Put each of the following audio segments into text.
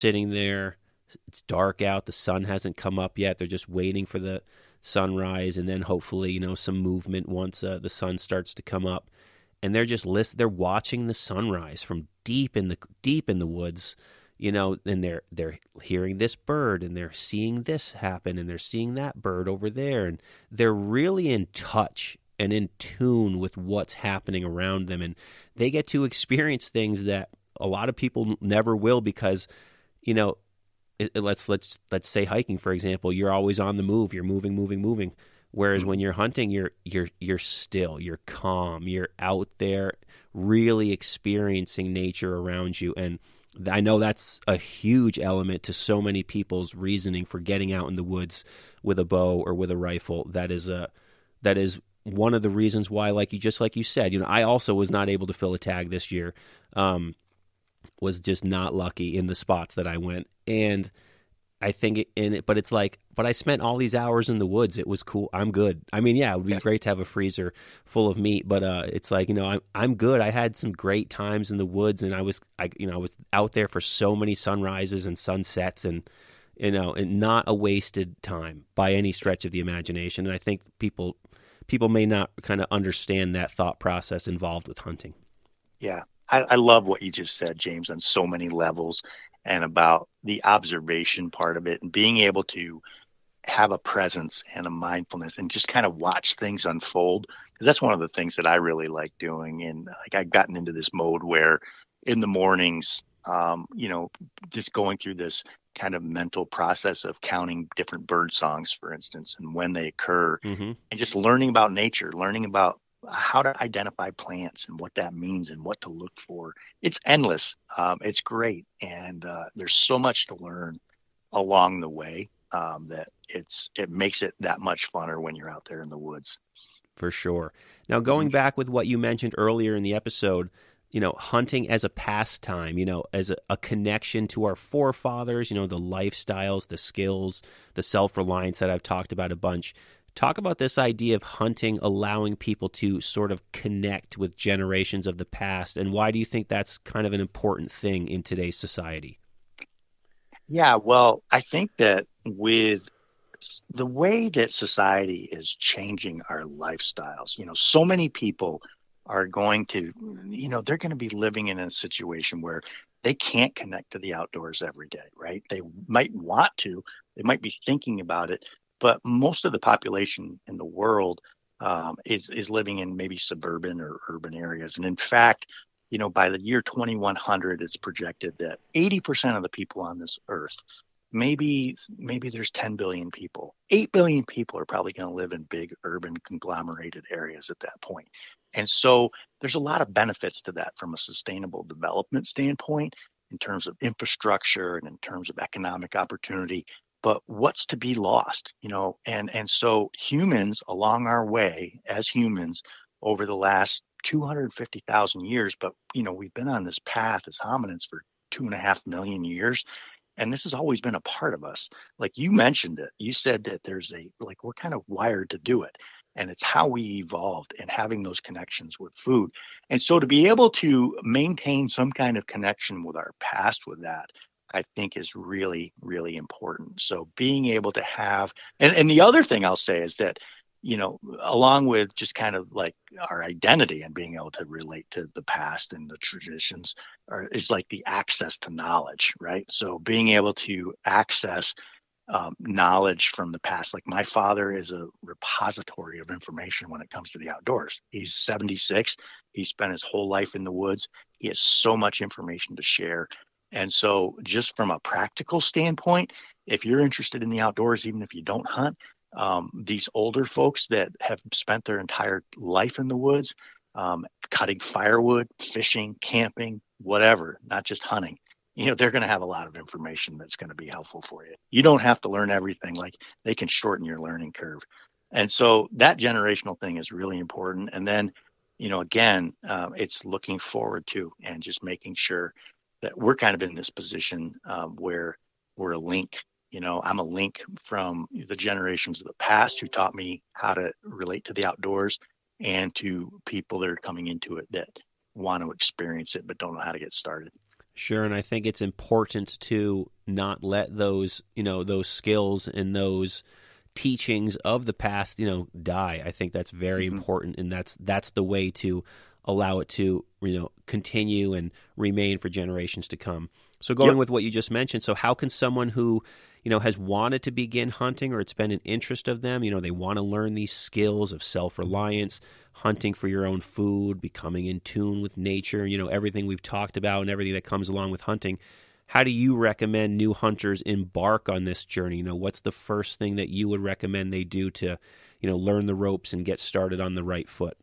sitting there. It's dark out. The sun hasn't come up yet. They're just waiting for the sunrise, and then hopefully, some movement once the sun starts to come up. And they're just they're watching the sunrise from deep in the woods, and they're hearing this bird, and they're seeing this happen, and they're seeing that bird over there, and they're really in touch and in tune with what's happening around them, and they get to experience things that a lot of people never will because, let's say hiking, for example. You're always on the move. You're moving, moving, moving. Whereas when you're hunting, you're still, you're calm, you're out there really experiencing nature around you. And I know that's a huge element to so many people's reasoning for getting out in the woods with a bow or with a rifle. That is one of the reasons why, like you said, I also was not able to fill a tag this year. Was just not lucky in the spots that I went. And I think but I spent all these hours in the woods. It was cool. I'm good. I mean, yeah, it would be great to have a freezer full of meat, but it's like, I'm good. I had some great times in the woods, and I was out there for so many sunrises and sunsets, and and not a wasted time by any stretch of the imagination. And I think people may not kind of understand that thought process involved with hunting. Yeah. I love what you just said, James, on so many levels, and about the observation part of it and being able to have a presence and a mindfulness and just kind of watch things unfold. Because that's one of the things that I really like doing. And like I've gotten into this mode where in the mornings, just going through this kind of mental process of counting different bird songs, for instance, and when they occur, Mm-hmm. and just learning about nature, learning about how to identify plants and what that means and what to look for. It's endless. It's great. And there's so much to learn along the way that it makes it that much funner when you're out there in the woods. For sure. Now, Mhm. going back with what you mentioned earlier in the episode, hunting as a pastime, as a connection to our forefathers, the lifestyles, the skills, the self-reliance that I've talked about a bunch. Talk about this idea of hunting allowing people to sort of connect with generations of the past, and why do you think that's kind of an important thing in today's society? Yeah, well, I think that with the way that society is changing our lifestyles, so many people are going to, they're going to be living in a situation where they can't connect to the outdoors every day, right? They might want to, they might be thinking about it, but most of the population in the world is living in maybe suburban or urban areas. And in fact, by the year 2100, it's projected that 80% of the people on this earth, maybe there's 10 billion people, 8 billion people are probably going to live in big urban conglomerated areas at that point. And so there's a lot of benefits to that from a sustainable development standpoint in terms of infrastructure and in terms of economic opportunity. But what's to be lost, and so humans along our way as humans over the last 250,000 years, but we've been on this path as hominids for 2.5 million years, and this has always been a part of us. Like you mentioned it, you said that we're kind of wired to do it, and it's how we evolved and having those connections with food. And so to be able to maintain some kind of connection with our past with that, I think is really, really important. So being able to have, and the other thing I'll say is that, along with just kind of like our identity and being able to relate to the past and the traditions is like the access to knowledge, right? So being able to access knowledge from the past. Like my father is a repository of information when it comes to the outdoors. He's 76. He spent his whole life in the woods. He has so much information to share. And so just from a practical standpoint, if you're interested in the outdoors, even if you don't hunt, these older folks that have spent their entire life in the woods, cutting firewood, fishing, camping, whatever, not just hunting, they're going to have a lot of information that's going to be helpful for you. You don't have to learn everything. Like they can shorten your learning curve. And so that generational thing is really important. And then, again, it's looking forward to and just making sure that we're kind of in this position where we're a link. I'm a link from the generations of the past who taught me how to relate to the outdoors, and to people that are coming into it that want to experience it but don't know how to get started. Sure, and I think it's important to not let those, those skills and those teachings of the past, die. I think that's very Hmm. important, and that's the way to allow it to, continue and remain for generations to come. So going Yep. with what you just mentioned, so how can someone who, has wanted to begin hunting, or it's been an interest of them, they want to learn these skills of self-reliance, hunting for your own food, becoming in tune with nature, everything we've talked about and everything that comes along with hunting. How do you recommend new hunters embark on this journey? What's the first thing that you would recommend they do to, learn the ropes and get started on the right foot?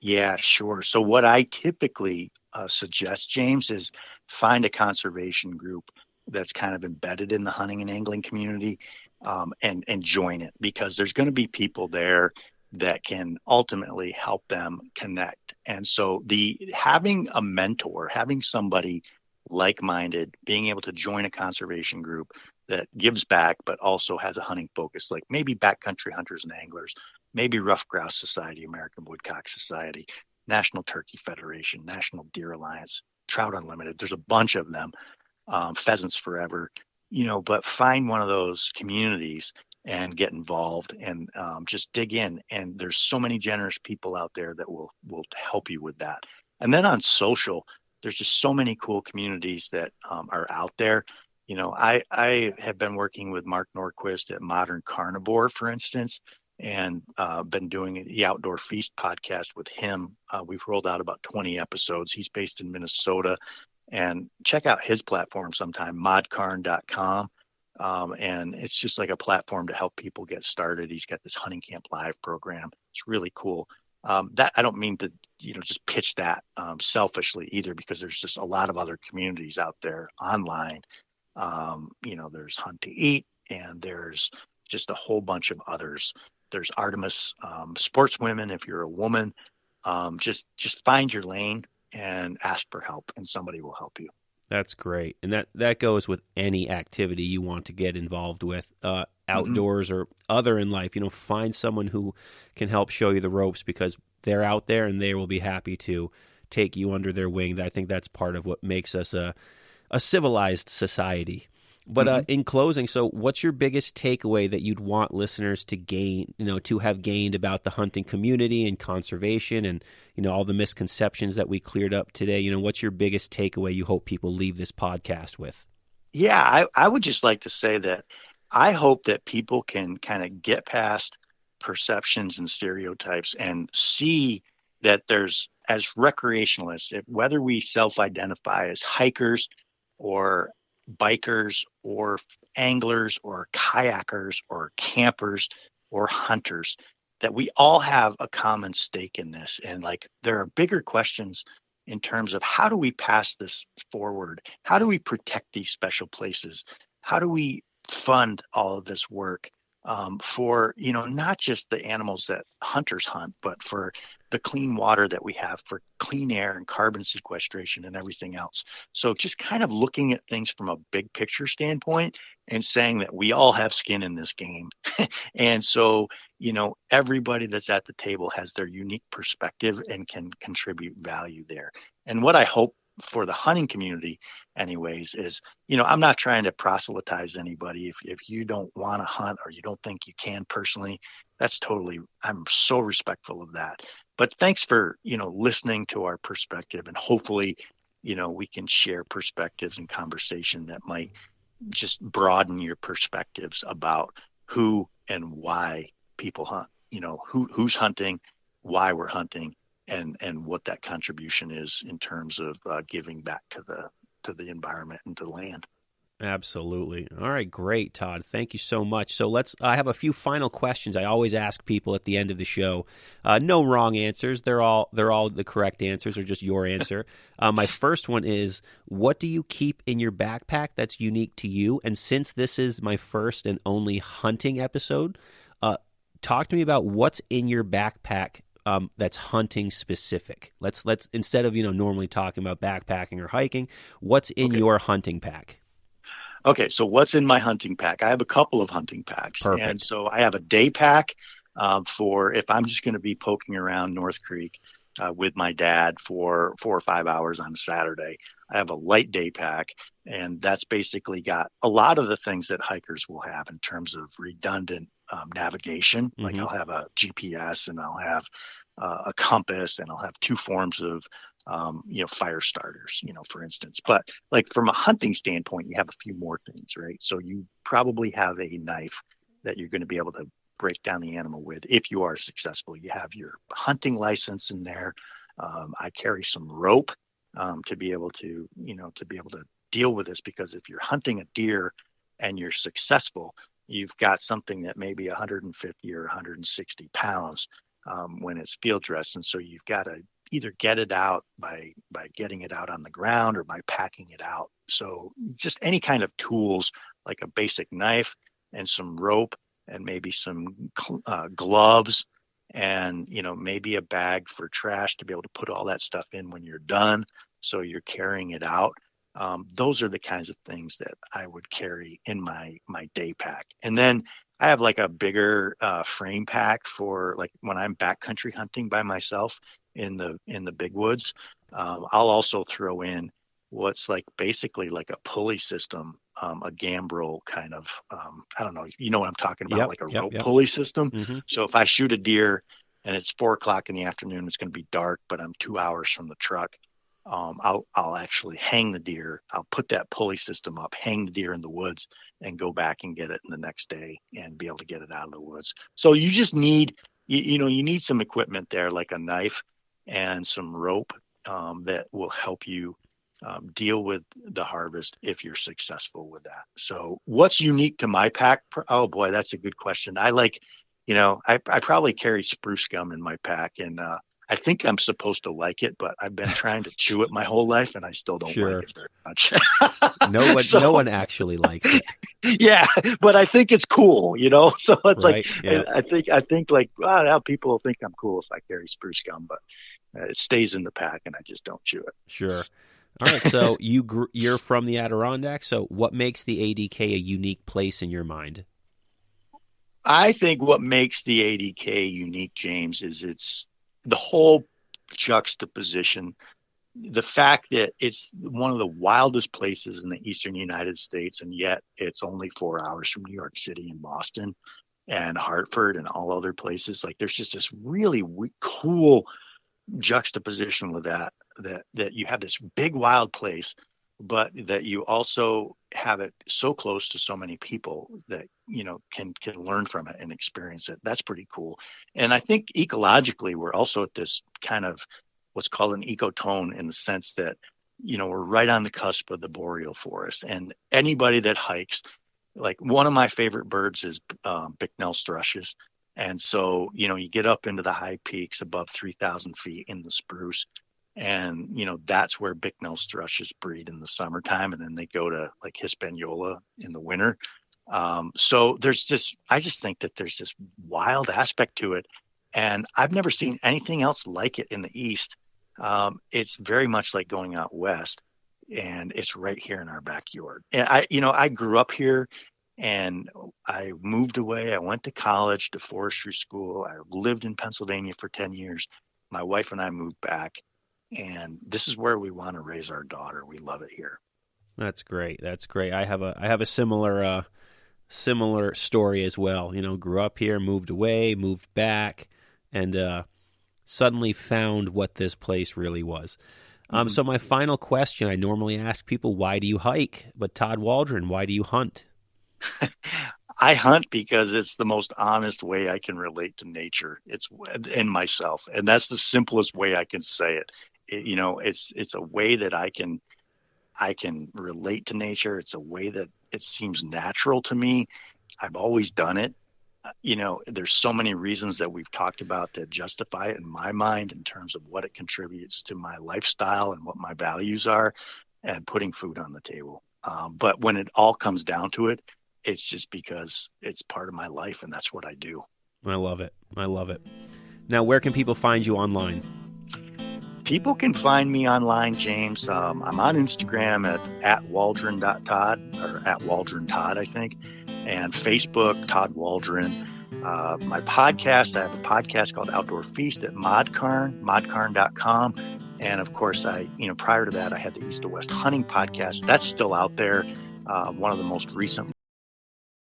Yeah, sure. So what I typically suggest, James, is find a conservation group that's kind of embedded in the hunting and angling community, and join it, because there's going to be people there that can ultimately help them connect. And so the having a mentor, having somebody like-minded, being able to join a conservation group that gives back but also has a hunting focus, like maybe Backcountry Hunters and Anglers, maybe Rough Grouse Society, American Woodcock Society, National Turkey Federation, National Deer Alliance, Trout Unlimited. There's a bunch of them, Pheasants Forever, but find one of those communities and get involved, and just dig in. And there's so many generous people out there that will help you with that. And then on social, there's just so many cool communities that are out there. I have been working with Mark Norquist at Modern Carnivore, for instance, and been doing the Outdoor Feast podcast with him. We've rolled out about 20 episodes. He's based in Minnesota, and check out his platform sometime, modcarn.com. And it's just like a platform to help people get started. He's got this Hunting Camp Live program. It's really cool. That I don't mean to, just pitch that selfishly either, because there's just a lot of other communities out there online. There's Hunt to Eat, and there's just a whole bunch of others. There's Artemis Sportswomen if you're a woman. Just find your lane and ask for help, and somebody will help you. That's great. And that goes with any activity you want to get involved with, Mm-hmm. outdoors or other in life. Find someone who can help show you the ropes, because they're out there and they will be happy to take you under their wing. I think that's part of what makes us a civilized society. But Mm-hmm. in closing, so what's your biggest takeaway that you'd want listeners to gain, to have gained about the hunting community and conservation, and, all the misconceptions that we cleared up today? What's your biggest takeaway you hope people leave this podcast with? Yeah, I would just like to say that I hope that people can kind of get past perceptions and stereotypes and see that there's, as recreationalists, whether we self-identify as hikers or bikers or anglers or kayakers or campers or hunters, that we all have a common stake in this. And like, there are bigger questions in terms of how do we pass this forward? How do we protect these special places? How do we fund all of this work for, not just the animals that hunters hunt, but for the clean water that we have, for clean air and carbon sequestration and everything else. So just kind of looking at things from a big picture standpoint and saying that we all have skin in this game. And so, everybody that's at the table has their unique perspective and can contribute value there. And what I hope for the hunting community anyways is, I'm not trying to proselytize anybody. If you don't want to hunt, or you don't think you can personally, that's totally, I'm so respectful of that. But thanks for, listening to our perspective, and hopefully, we can share perspectives and conversation that might just broaden your perspectives about who and why people hunt, who's hunting, why we're hunting, and what that contribution is in terms of giving back to the environment and to the land. Absolutely. All right, great, Todd. Thank you so much. So I have a few final questions I always ask people at the end of the show. No wrong answers. They're all the correct answers, or just your answer. My first one is, what do you keep in your backpack that's unique to you? And since this is my first and only hunting episode, talk to me about what's in your backpack that's hunting specific. Let's instead of normally talking about backpacking or hiking, what's in your hunting pack? Okay, so what's in my hunting pack? I have a couple of hunting packs. Perfect. And so I have a day pack for if I'm just going to be poking around North Creek. with my dad for 4 or 5 hours on Saturday. I have a light day pack, and that's basically got a lot of the things that hikers will have in terms of redundant navigation. Like Mm-hmm. I'll have a GPS, and I'll have a compass, and I'll have two forms of fire starters, for instance. But like from a hunting standpoint, you have a few more things, right? So you probably have a knife that you're going to be able to break down the animal with if you are successful. You have your hunting license in there. I carry some rope to be able to deal with this, because if you're hunting a deer and you're successful, you've got something that may be 150 or 160 pounds when it's field dressed, and so you've got to either get it out by getting it out on the ground or by packing it out. So just any kind of tools, like a basic knife and some rope and maybe some gloves, and maybe a bag for trash to be able to put all that stuff in when you're done, so you're carrying it out. Those are the kinds of things that I would carry in my day pack. And then I have like a bigger frame pack for like when I'm backcountry hunting by myself in the big woods. I'll also throw in what's like basically like a pulley system, a gambrel kind of, I don't know, you know what I'm talking about, Yep. like a Yep. rope Yep. pulley system. Mm-hmm. So if I shoot a deer and it's 4 o'clock in the afternoon, it's going to be dark, but I'm 2 hours from the truck. I'll actually hang the deer. I'll put that pulley system up, hang the deer in the woods, and go back and get it the next day and be able to get it out of the woods. So you just need, you need some equipment there, like a knife and some rope that will help you deal with the harvest if you're successful with that. So what's unique to my pack? Oh boy, that's a good question. I probably carry spruce gum in my pack, and I think I'm supposed to like it, but I've been trying to chew it my whole life, and I still don't Sure. like it very much. No one actually likes it. Yeah, but I think it's cool, So it's Right. like Yeah. I think like, wow, now people will think I'm cool if I carry spruce gum, but it stays in the pack, and I just don't chew it. Sure. All right. So you're from the Adirondacks. So what makes the ADK a unique place in your mind? I think what makes the ADK unique, James, is it's the whole juxtaposition, the fact that it's one of the wildest places in the eastern United States, and yet it's only 4 hours from New York City and Boston and Hartford and all other places. Like there's just this really cool juxtaposition with that you have this big wild place, but that you also have it so close to so many people that can learn from it and experience it. That's pretty cool. And I think ecologically we're also at this kind of what's called an ecotone, in the sense that we're right on the cusp of the boreal forest, and anybody that hikes, like one of my favorite birds is Bicknell thrushes. And so, you get up into the high peaks above 3,000 feet in the spruce, and, that's where Bicknell thrushes breed in the summertime. And then they go to like Hispaniola in the winter. So I just think that there's this wild aspect to it. And I've never seen anything else like it in the East. It's very much like going out West, and it's right here in our backyard. And I grew up here, and I moved away. I went to college, to forestry school. I lived in Pennsylvania for 10 years. My wife and I moved back, and this is where we want to raise our daughter. We love it here. That's great. That's great. I have a similar story as well. Grew up here, moved away, moved back, and suddenly found what this place really was. So my final question, I normally ask people, why do you hike? But Todd Waldron, why do you hunt? I hunt because it's the most honest way I can relate to nature. It's and myself, and that's the simplest way I can say it. It's a way that I can relate to nature. It's a way that it seems natural to me. I've always done it. There's so many reasons that we've talked about that justify it in my mind in terms of what it contributes to my lifestyle and what my values are, and putting food on the table. But when it all comes down to it, it's just because it's part of my life, and that's what I do. I love it. I love it. Now, where can people find you online? People can find me online, James. I'm on Instagram at waldron.todd, or at waldron todd, I think, and Facebook, Todd Waldron. My podcast, I have a podcast called Outdoor Feast at modcarn.com. And of course, prior to that, I had the East to West Hunting podcast. That's still out there. One of the most recent